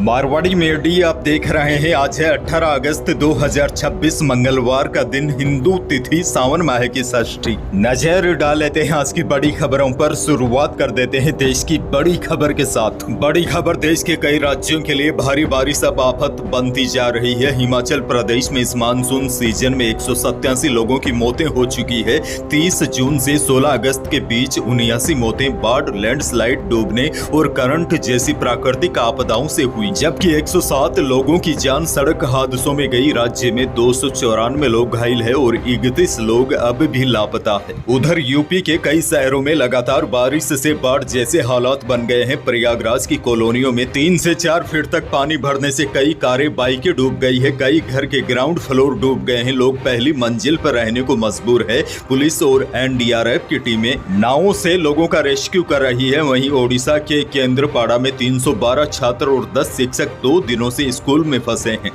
Marwari media आप देख रहे हैं। आज है 18 अगस्त 2026 मंगलवार का दिन, हिंदू तिथि सावन माह की षष्ठी। नजर डाल लेते हैं आज की बड़ी खबरों पर। शुरुआत कर देते हैं देश की बड़ी खबर के साथ। बड़ी खबर, देश के कई राज्यों के लिए भारी बारिश अब आफत बनती जा रही है। हिमाचल प्रदेश में इस मानसून सीजन में 187 लोगों की मौतें हो चुकी है। 30 जून से 16 अगस्त के बीच 79 मौतें बाढ़, लैंडस्लाइड, डूबने और करंट जैसी प्राकृतिक आपदाओं से हुई, जबकि 107 लोगों की जान सड़क हादसों में गई। राज्य में 294 लोग घायल हैं और 31 लोग अब भी लापता है। उधर यूपी के कई शहरों में लगातार बारिश से बाढ़ जैसे हालात बन गए हैं। प्रयागराज की कॉलोनियों में 3 से 4 फीट तक पानी भरने से कई कारें, बाइकें डूब गई है। कई घर के ग्राउंड फ्लोर डूब गए हैं। लोग पहली मंजिल पर रहने को मजबूर है। पुलिस और एनडीआरएफ की टीमें नावों से लोगों का रेस्क्यू कर रही है। वहीं ओडिशा के केंद्रपाड़ा में 312 छात्र और 10 शिक्षक 2 दिनों से स्कूल में फंसे हैं।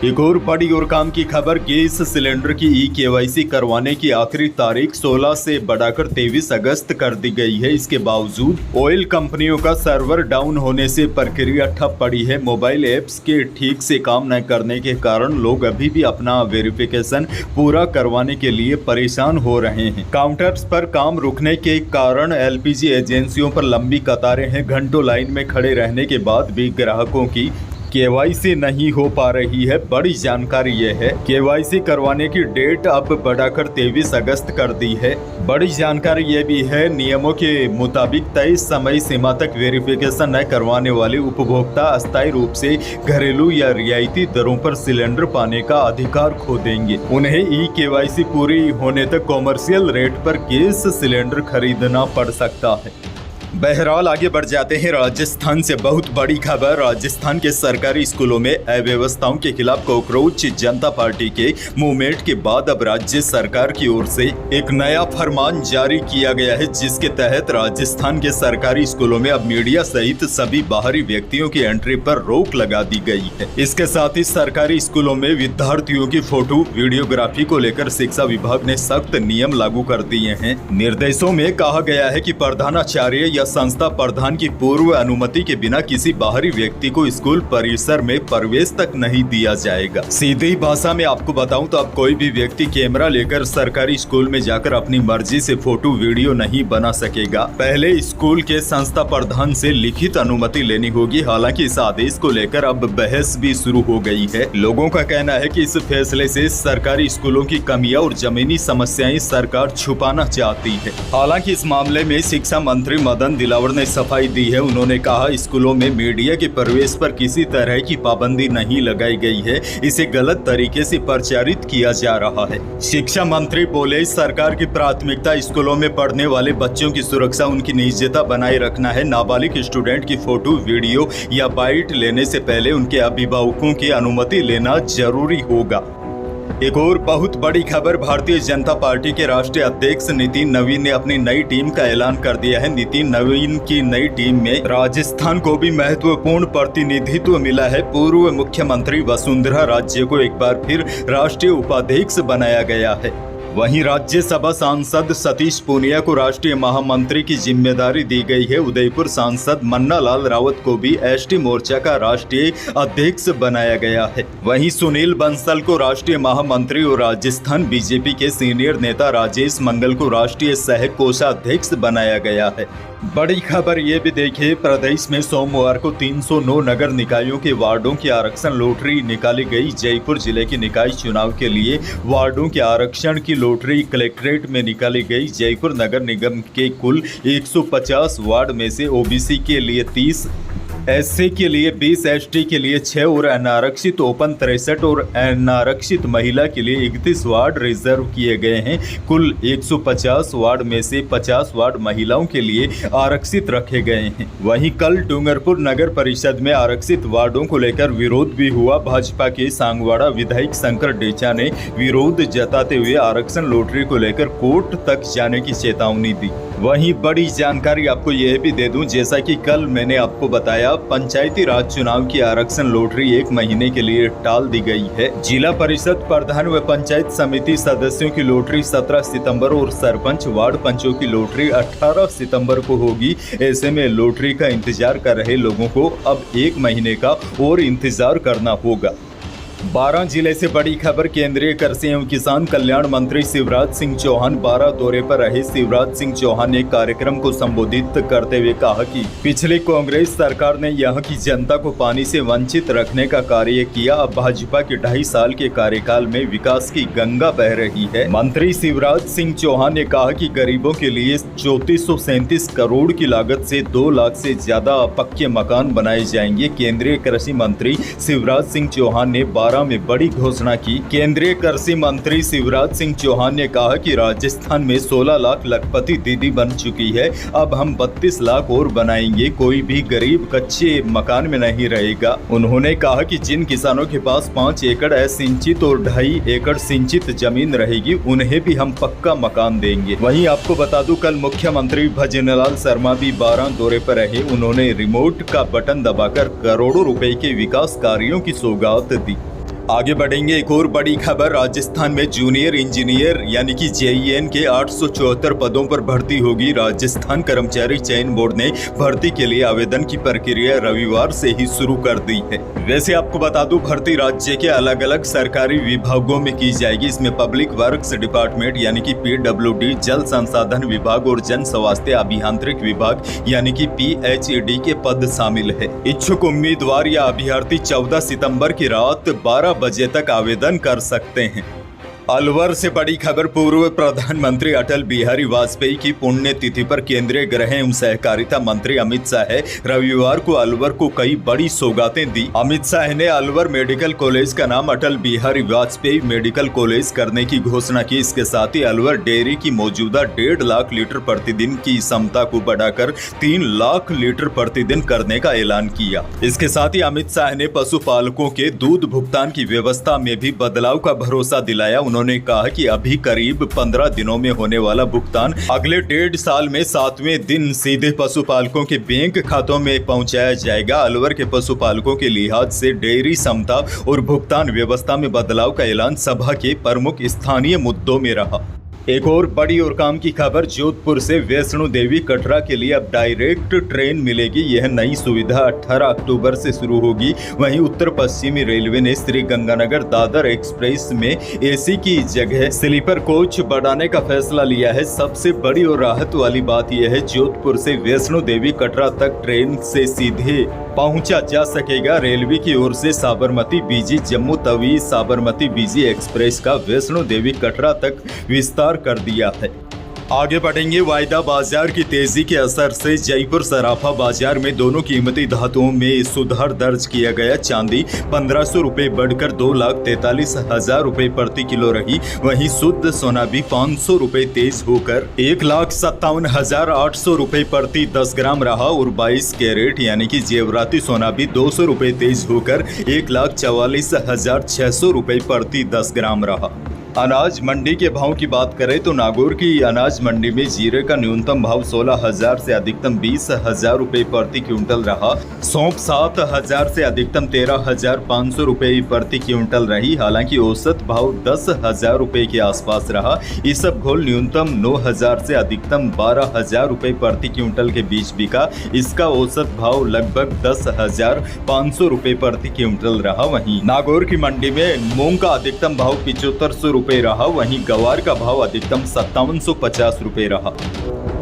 एक और बड़ी और काम की खबर, गैस सिलेंडर की ई-केवाईसी करवाने की आखिरी तारीख 16 से बढ़ाकर 23 अगस्त कर दी गई है। इसके बावजूद ऑयल कंपनियों का सर्वर डाउन होने से प्रक्रिया ठप पड़ी है। मोबाइल ऐप्स के ठीक से काम न करने के कारण लोग अभी भी अपना वेरिफिकेशन पूरा करवाने के लिए परेशान हो रहे हैं। काउंटर्स पर काम रुकने के कारण एलपीजी एजेंसियों पर लंबी कतारें हैं। घंटों लाइन में खड़े रहने के बाद भी ग्राहकों की केवाईसी नहीं हो पा रही है। बड़ी जानकारी यह है, केवाईसी करवाने की डेट अब बढ़ाकर 23 अगस्त कर दी है। बड़ी जानकारी यह भी है, नियमों के मुताबिक तय समय सीमा तक वेरिफिकेशन न करवाने वाले उपभोक्ता अस्थायी रूप से घरेलू या रियायती दरों पर सिलेंडर पाने का अधिकार खो देंगे। उन्हें ई-केवाईसी पूरी होने तक कॉमर्शियल रेट पर गैस सिलेंडर खरीदना पड़ सकता है। बहरहाल आगे बढ़ जाते हैं राजस्थान से। बहुत बड़ी खबर, राजस्थान के सरकारी स्कूलों में अव्यवस्थाओं के खिलाफ कॉकरोच जनता पार्टी के मूवमेंट के बाद अब राज्य सरकार की ओर से एक नया फरमान जारी किया गया है, जिसके तहत राजस्थान के सरकारी स्कूलों में अब मीडिया सहित सभी बाहरी व्यक्तियों की एंट्री पर रोक लगा दी गई है। इसके साथ ही सरकारी स्कूलों में विद्यार्थियों की फोटो वीडियोग्राफी को लेकर शिक्षा विभाग ने सख्त नियम लागू कर दिए हैं। निर्देशों में कहा गया है कि प्रधानाचार्य या संस्था प्रधान की पूर्व अनुमति के बिना किसी बाहरी व्यक्ति को स्कूल परिसर में प्रवेश तक नहीं दिया जाएगा। सीधी भाषा में आपको बताऊं तो अब कोई भी व्यक्ति कैमरा लेकर सरकारी स्कूल में जाकर अपनी मर्जी से फोटो वीडियो नहीं बना सकेगा। पहले स्कूल के संस्था प्रधान से लिखित अनुमति लेनी होगी। हालांकि इस आदेश को लेकर अब बहस भी शुरू हो गई है। लोगों का कहना है कि इस फैसले से सरकारी स्कूलों की कमियां और जमीनी समस्याएं सरकार छुपाना चाहती है। हालांकि इस मामले में शिक्षा मंत्री मदन दिलावर ने सफाई दी है। उन्होंने कहा, स्कूलों में मीडिया के प्रवेश पर किसी तरह की पाबंदी नहीं लगाई गई है। इसे गलत तरीके से प्रचारित किया जा रहा है। शिक्षा मंत्री बोले, सरकार की प्राथमिकता स्कूलों में पढ़ने वाले बच्चों की सुरक्षा, उनकी निजता बनाए रखना है। नाबालिग स्टूडेंट की फोटो, वीडियो या बाइट लेने से पहले उनके अभिभावकों की अनुमति लेना जरूरी होगा। एक और बहुत बड़ी खबर, भारतीय जनता पार्टी के राष्ट्रीय अध्यक्ष नितिन नवीन ने अपनी नई टीम का ऐलान कर दिया है। नितिन नवीन की नई टीम में राजस्थान को भी महत्वपूर्ण प्रतिनिधित्व मिला है। पूर्व मुख्यमंत्री वसुंधरा राजे को एक बार फिर राष्ट्रीय उपाध्यक्ष बनाया गया है। वहीं राज्यसभा सांसद सतीश पूनिया को राष्ट्रीय महामंत्री की जिम्मेदारी दी गई है। उदयपुर सांसद मन्ना लाल रावत को भी एसटी मोर्चा का राष्ट्रीय अध्यक्ष बनाया गया है। वहीं सुनील बंसल को राष्ट्रीय महामंत्री और राजस्थान बीजेपी के सीनियर नेता राजेश मंगल को राष्ट्रीय सह कोषाध्यक्ष बनाया गया है। बड़ी खबर ये भी देखिए, प्रदेश में सोमवार को 309 नगर निकायों के वार्डों की आरक्षण लॉटरी निकाली गई। जयपुर जिले के निकाय चुनाव के लिए वार्डों के आरक्षण की लॉटरी कलेक्ट्रेट में निकाली गई। जयपुर नगर निगम के कुल 150 वार्ड में से ओबीसी के लिए 30, एससी के लिए 20, एसटी के लिए 6 और अनारक्षित ओपन 63 और अनारक्षित महिला के लिए 31 वार्ड रिजर्व किए गए हैं। कुल 150 वार्ड में से 50 वार्ड महिलाओं के लिए आरक्षित रखे गए हैं। वहीं कल डूंगरपुर नगर परिषद में आरक्षित वार्डों को लेकर विरोध भी हुआ। भाजपा के सांगवाड़ा विधायक शंकर डेचा ने विरोध जताते हुए आरक्षण लॉटरी को लेकर कोर्ट तक जाने की चेतावनी दी। वहीं बड़ी जानकारी आपको यह भी दे दूं, जैसा कि कल मैंने आपको बताया, पंचायती राज चुनाव की आरक्षण लॉटरी 1 महीने के लिए टाल दी गई है। जिला परिषद प्रधान व पंचायत समिति सदस्यों की लॉटरी 17 सितंबर और सरपंच वार्ड पंचों की लॉटरी 18 सितंबर को होगी। ऐसे में लॉटरी का इंतजार कर रहे लोगों को अब 1 महीने का और इंतजार करना होगा। 12 जिले से बड़ी खबर। केंद्रीय कृषि एवं किसान कल्याण मंत्री शिवराज सिंह चौहान 12 दौरे पर रहे। शिवराज सिंह चौहान ने कार्यक्रम को संबोधित करते हुए कहा कि पिछली कांग्रेस सरकार ने यहां की जनता को पानी से वंचित रखने का कार्य किया। अब भाजपा के 2.5 साल के कार्यकाल में विकास की गंगा बह रही है। मंत्री शिवराज सिंह चौहान ने कहा कि गरीबों के लिए 3437 करोड़ की लागत से 2 लाख से ज्यादा पक्के मकान बनाए जाएंगे। केंद्रीय कृषि मंत्री शिवराज सिंह चौहान ने 12 में बड़ी घोषणा की। केंद्रीय कृषि मंत्री शिवराज सिंह चौहान ने कहा कि राजस्थान में 16 लाख लखपति दीदी बन चुकी है। अब हम 32 लाख और बनाएंगे। कोई भी गरीब कच्चे मकान में नहीं रहेगा। उन्होंने कहा कि जिन किसानों के पास 5 एकड़ असिंचित और 2.5 एकड़ सिंचित जमीन रहेगी, उन्हें भी हम पक्का मकान देंगे। वहीं आपको बता दूं, कल मुख्यमंत्री भजनलाल शर्मा भी 12 दौरे पर रहे। उन्होंने रिमोट का बटन दबाकर करोड़ों रुपए के विकास कार्यों की सौगात दी। आगे बढ़ेंगे। एक और बड़ी खबर। राजस्थान में जूनियर इंजीनियर यानी कि JEN के 874 पदों पर भर्ती होगी। राजस्थान कर्मचारी चयन बोर्ड ने भर्ती के लिए आवेदन की प्रक्रिया रविवार से ही शुरू कर दी है। वैसे आपको बता दूं, भर्ती राज्य के अलग अलग सरकारी विभागों में की जाएगी। इसमें पब्लिक वर्क्स डिपार्टमेंट यानी कि PWD, जल संसाधन विभाग और जन स्वास्थ्य अभियांत्रिक विभाग यानी कि PHED के पद शामिल है। इच्छुक उम्मीदवार या अभ्यर्थी 14 सितंबर की रात 12 बजे तक आवेदन कर सकते हैं। अलवर से बड़ी खबर। पूर्व प्रधानमंत्री अटल बिहारी वाजपेयी की पुण्यतिथि पर केंद्रीय गृह एवं सहकारिता मंत्री अमित शाह रविवार को अलवर को कई बड़ी सौगातें दी। अमित शाह ने अलवर मेडिकल कॉलेज का नाम अटल बिहारी वाजपेयी मेडिकल कॉलेज करने की घोषणा की। इसके साथ ही अलवर डेयरी की मौजूदा 1.5 लाख लीटर प्रतिदिन की क्षमता को बढ़ाकर 3 लाख लीटर प्रतिदिन करने का ऐलान किया। इसके साथ ही अमित शाह ने पशुपालकों के दूध भुगतान की व्यवस्था में भी बदलाव का भरोसा दिलाया। उन्होंने कहा कि अभी करीब 15 दिनों में होने वाला भुगतान अगले 1.5 साल में 7वें दिन सीधे पशुपालकों के बैंक खातों में पहुंचाया जाएगा। अलवर के पशुपालकों के लिहाज से डेयरी क्षमता और भुगतान व्यवस्था में बदलाव का ऐलान सभा के प्रमुख स्थानीय मुद्दों में रहा। एक और बड़ी और काम की खबर। जोधपुर से वैष्णो देवी कटरा के लिए अब डायरेक्ट ट्रेन मिलेगी। यह नई सुविधा 18 अक्टूबर से शुरू होगी। वहीं उत्तर पश्चिमी रेलवे ने श्री गंगानगर दादर एक्सप्रेस में AC की जगह स्लीपर कोच बढ़ाने का फैसला लिया है। सबसे बड़ी और राहत वाली बात यह है, जोधपुर से वैष्णो देवी कटरा तक ट्रेन से सीधे पहुंचा जा सकेगा। रेलवे की ओर से Sabarmati BG Jammu Tawi Sabarmati BG express का वैष्णो देवी कटरा तक विस्तार कर दिया है। आगे बढ़ेंगे। वायदा बाजार की तेजी के असर से जयपुर सराफा बाजार में दोनों कीमती धातुओं में सुधार दर्ज किया गया। चांदी 1500 रुपए बढ़कर 2,43,000 रुपए प्रति किलो रही। वहीं शुद्ध सोना भी 500 रुपए तेज होकर 1,57,800 रुपए प्रति 10 ग्राम रहा और 22 कैरेट यानी कि जेवराती सोना भी 200 रुपए तेज होकर 1,44,600 रुपए प्रति 10 ग्राम रहा। अनाज मंडी के भाव की बात करें तो नागौर की अनाज मंडी में जीरे का न्यूनतम भाव 16,000 से अधिकतम 20,000 रुपए प्रति क्विंटल रहा। सौंफ 7,000 से अधिकतम 13,500 रुपए प्रति क्विंटल रही। हालांकि औसत भाव 10,000 रुपए के आसपास रहा। इसबगोल न्यूनतम 9,000 से अधिकतम 12,000 रुपए प्रति क्विंटल के बीच बिका। इसका औसत भाव लगभग 10,500 रुपए प्रति क्विंटल रहा। वहीं नागौर की मंडी में मूंग का अधिकतम भाव 7500 रुपए रहा। वहीं गवार का भाव अधिकतम 5750 रुपए रहा।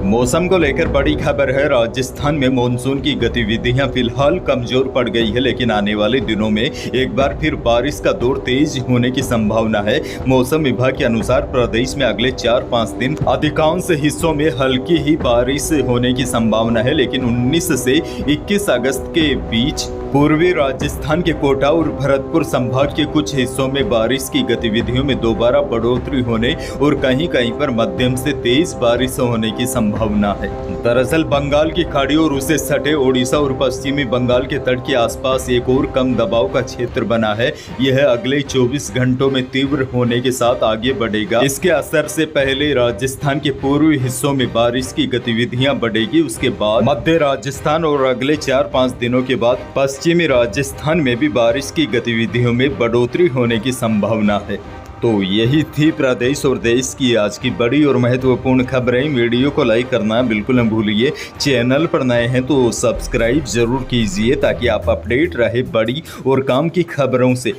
मौसम को लेकर बड़ी खबर है। राजस्थान में मानसून की गतिविधियां फिलहाल कमजोर पड़ गई है, लेकिन आने वाले दिनों में एक बार फिर बारिश का दौर तेज होने की संभावना है। मौसम विभाग के अनुसार प्रदेश में अगले 4-5 दिन अधिकांश हिस्सों में हल्की ही बारिश होने की संभावना है, लेकिन 19 से 21 अगस्त के बीच पूर्वी राजस्थान के कोटा और भरतपुर संभाग के कुछ हिस्सों में बारिश की गतिविधियों में दोबारा बढ़ोतरी होने और कहीं कहीं पर मध्यम से तेज बारिश होने की संभावना है। दरअसल बंगाल की खाड़ी और उसे सटे ओडिशा और पश्चिमी बंगाल के तट के आसपास एक और कम दबाव का क्षेत्र बना है। यह अगले 24 घंटों में तीव्र होने के साथ आगे बढ़ेगा। इसके असर से पहले राजस्थान के पूर्वी हिस्सों में बारिश की गतिविधियां बढ़ेगी। उसके बाद मध्य राजस्थान और अगले 4-5 दिनों के बाद पश्चिमी राजस्थान में भी बारिश की गतिविधियों में बढ़ोतरी होने की संभावना है। तो यही थी प्रदेश और देश की आज की बड़ी और महत्वपूर्ण खबरें। वीडियो को लाइक करना बिल्कुल न भूलिए। चैनल पर नए हैं तो सब्सक्राइब जरूर कीजिए ताकि आप अपडेट रहे बड़ी और काम की खबरों से।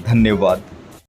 धन्यवाद।